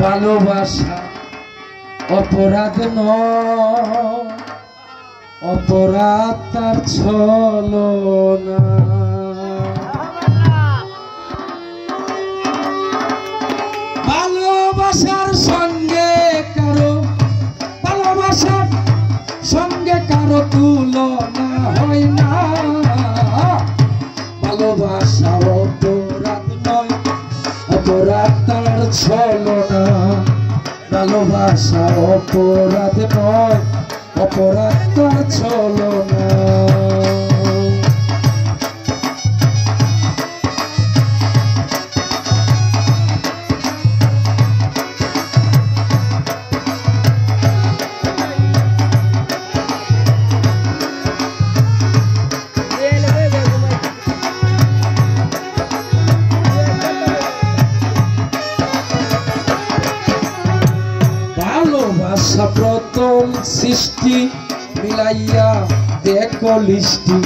ভালোবাসা অপরাধ নয়, অপরাধ তার ছলনা। ভালোবাসার সঙ্গে কারো, ভালোবাসার সঙ্গে কারো তুলনা হয় না। ভালোবাসা অপরাধ নয়, অপরাধ তার ছলনা। ভালোবাসা অপরাধ নয়, অপরাধ তার ছলনা। ভালোবাসা প্রথম সৃষ্টি মিলাইয়া দেখো লিষ্টি।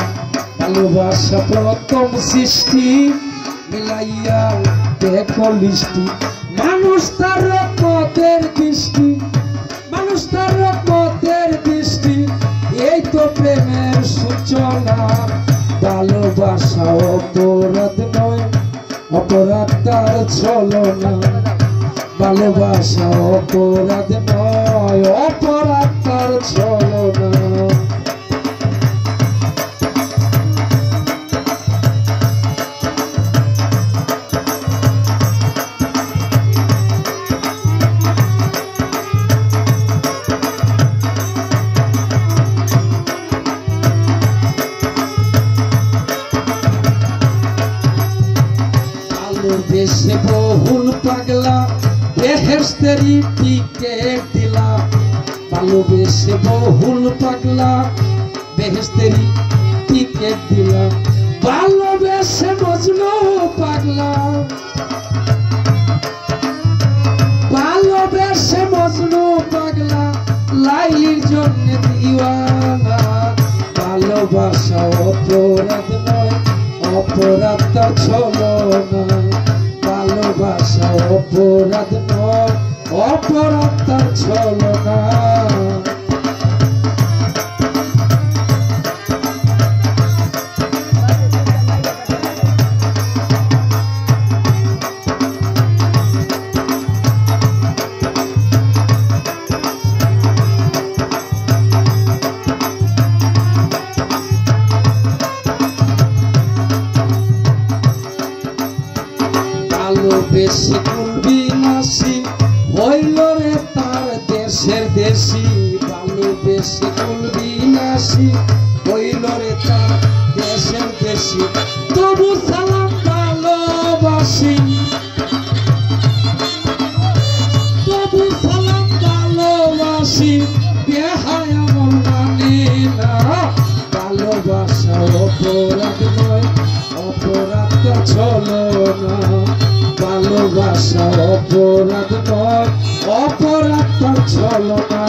ভালোবাসা প্রথম সৃষ্টি মিলাইয়া দেখো লিষ্টি। মানুষ তার রহমতের দৃষ্টি, মানুষ তার রহমতের দৃষ্টি, এই তো প্রেমের সূচনা। ভালোবাসা অপরাধ নয়, অপরাধ তার ছলনা। ভালোবাসা অপরাধ নয়, অপরাধ তার ছলনা। দেশে বহুল পাগলা বেহেশতেরি টিকেট দিলা। ভালোবেসে বহুল পাগলা বেহেশতেরি টিকেট দিলা। ভালোবেসে মজনু পাগলা, ভালোবেসে মজনু পাগলা, লাইলির জন্য দিওয়ানা। ভালোবাসা অপরাধ নয়, অপরাধ তার ছলনা। ভালোবাসা অপরাধ নয়, অপরাধ তার ছলনা। ভালোবেসে কুলবি নাসি হইল রে তার দেশের দেশি। ভালোবেসে কুলবি নাসি হইল রে তার দেশের দেশি। তবু সালাম ভালোবাসি, তবু সালাম ভালোবাসি, বেহায় আমল মানি না। ভালোবাসা অপরাধ নয়, অপরাধ তার ছলনা। ভালোবাসা অপরাধ নয়, অপরাধ তার ছলনা।